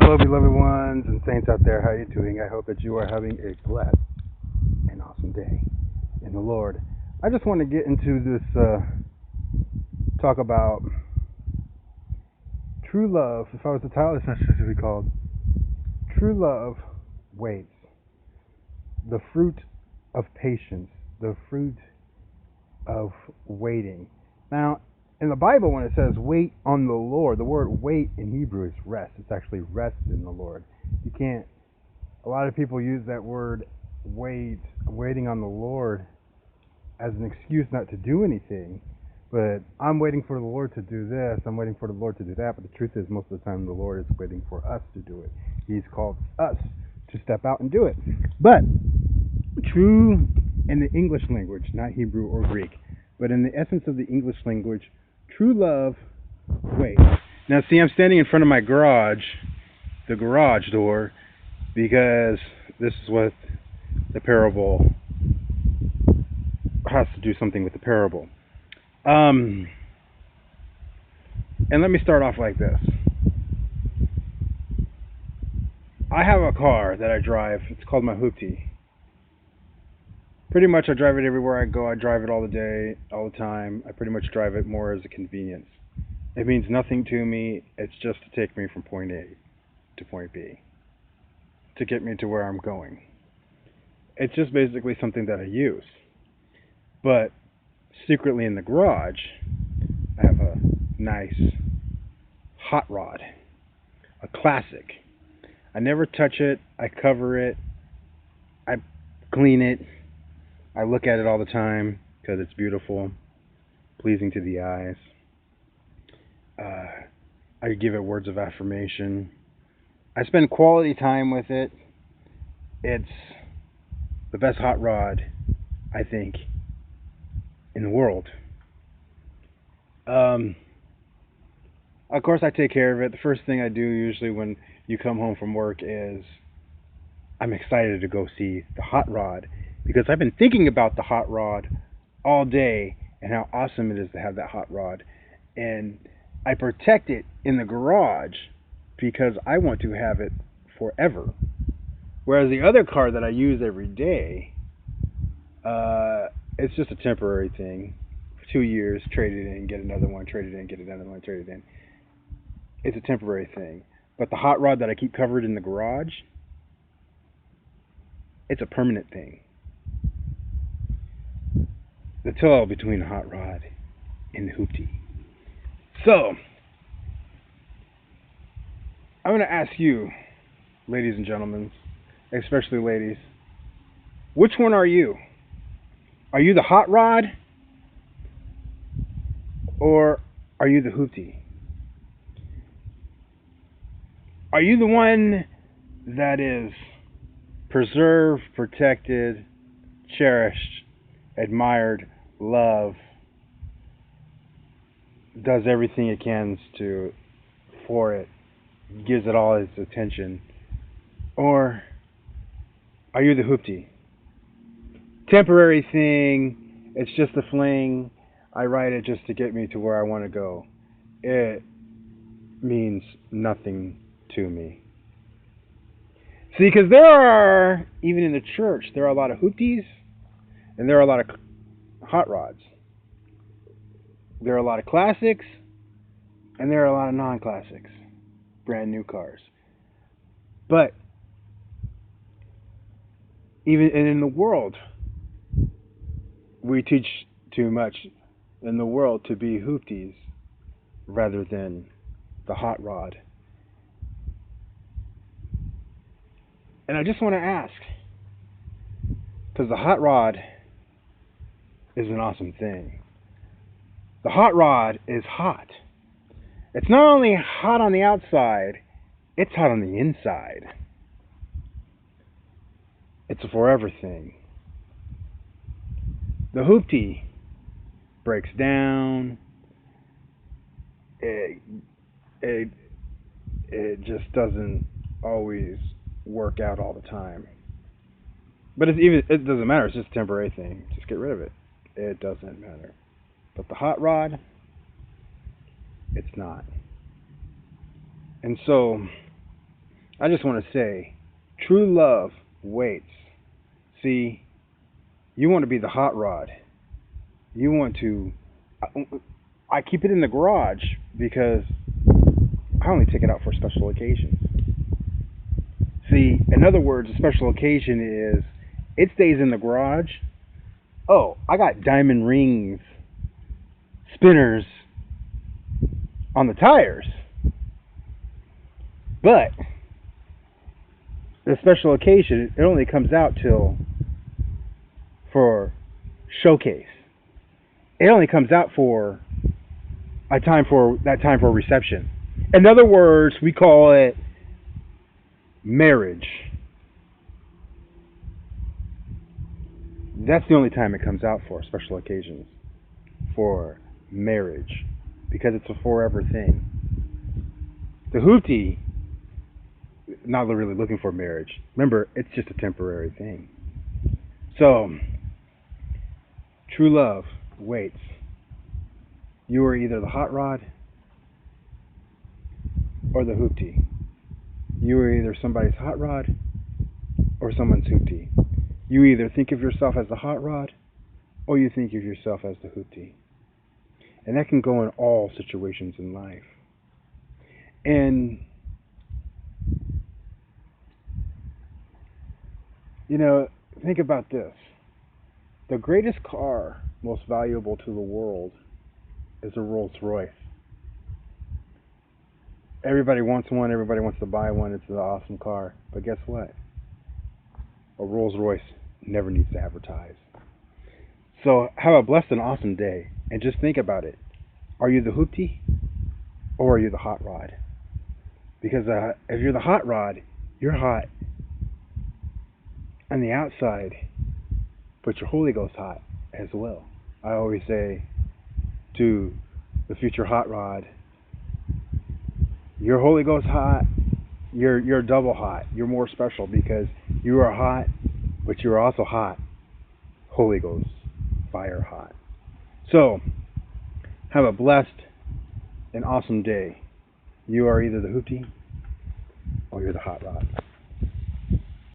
Hello, beloved ones and saints out there. How are you doing? I hope that you are having a blessed and awesome day in the Lord. I just want to get into this talk about true love. If I was to title this message, it would be called "True Love Waits: The Fruit of Patience, the Fruit of Waiting." Now, in the Bible, when it says wait on the Lord, the word wait in Hebrew is rest. It's actually rest in the Lord. You can't, a lot of people use that word wait, waiting on the Lord, as an excuse not to do anything. But I'm waiting for the Lord to do this, I'm waiting for the Lord to do that. But the truth is, most of the time, the Lord is waiting for us to do it. He's called us to step out and do it. But true in the English language, not Hebrew or Greek, but in the essence of the English language, true love waits. Now, see, I'm standing in front of my garage, the garage door, because this is what the parable has to do something with the parable. And let me start off like this. I have a car that I drive. It's called my hooptie. Pretty much I drive it everywhere I go. I drive it all the day, all the time. I pretty much drive it more as a convenience. It means nothing to me. It's just to take me from point A to point B, to get me to where I'm going. It's just basically something that I use. But secretly in the garage, I have a nice hot rod, a classic. I never touch it. I cover it. I clean it. I look at it all the time because it's beautiful, pleasing to the eyes. I give it words of affirmation. I spend quality time with it. It's the best hot rod, I think, in the world. Of course, I take care of it. The first thing I do usually when you come home from work is I'm excited to go see the hot rod, because I've been thinking about the hot rod all day and how awesome it is to have that hot rod. And I protect it in the garage because I want to have it forever. Whereas the other car that I use every day, it's just a temporary thing. For 2 years, trade it in, get another one, trade it in, get another one, trade it in. It's a temporary thing. But the hot rod that I keep covered in the garage, it's a permanent thing. The tell between the hot rod and the hooptie. So, I'm going to ask you, ladies and gentlemen, especially ladies, which one are you? Are you the hot rod, or are you the hooptie? Are you the one that is preserved, protected, cherished, admired, loved, does everything it can for it, gives it all its attention? Or are you the hooptie? Temporary thing, it's just a fling. I write it just to get me to where I want to go. It means nothing to me. See, because there are, even in the church, there are a lot of hoopties and there are a lot of hot rods. There are a lot of classics and there are a lot of non-classics, brand new cars. But even in the world, we teach too much in the world to be hoopties rather than the hot rod. And I just want to ask, because the hot rod is an awesome thing. The hot rod is hot. It's not only hot on the outside, it's hot on the inside. It's a forever thing. The hooptie breaks down. It just doesn't always work out all the time. But it doesn't matter. It's just a temporary thing. Just get rid of it. It doesn't matter. But the hot rod, it's not. And so I just want to say, true love waits. See, you want to be the hot rod. You want to. I keep it in the garage because I only take it out for special occasions. See, in other words, a special occasion is it stays in the garage. Oh, I got diamond rings, spinners on the tires, but the special occasion it only comes out till for showcase. It only comes out for a time for that time for reception. In other words, we call it marriage. That's the only time it comes out for special occasions, for marriage, because it's a forever thing. The hooptie, not really looking for marriage. Remember, it's just a temporary thing. So, true love waits. You are either the hot rod or the hooptie. You are either somebody's hot rod or someone's hooptie. You either think of yourself as the hot rod or you think of yourself as the hooptie. And that can go in all situations in life. And, think about this. The greatest car, most valuable to the world, is a Rolls Royce. Everybody wants one, everybody wants to buy one, it's an awesome car. But guess what? A Rolls Royce never needs to advertise. So have a blessed and awesome day, and just think about it. Are you the hooptie or are you the hot rod? Because if you're the hot rod, you're hot on the outside, but your Holy Ghost hot as well. I always say to the future hot rod, your Holy Ghost hot, you're double hot. You're more special because you are hot, but you're also hot. Holy Ghost, fire hot. So, have a blessed and awesome day. You are either the hooptie or you're the hot rod.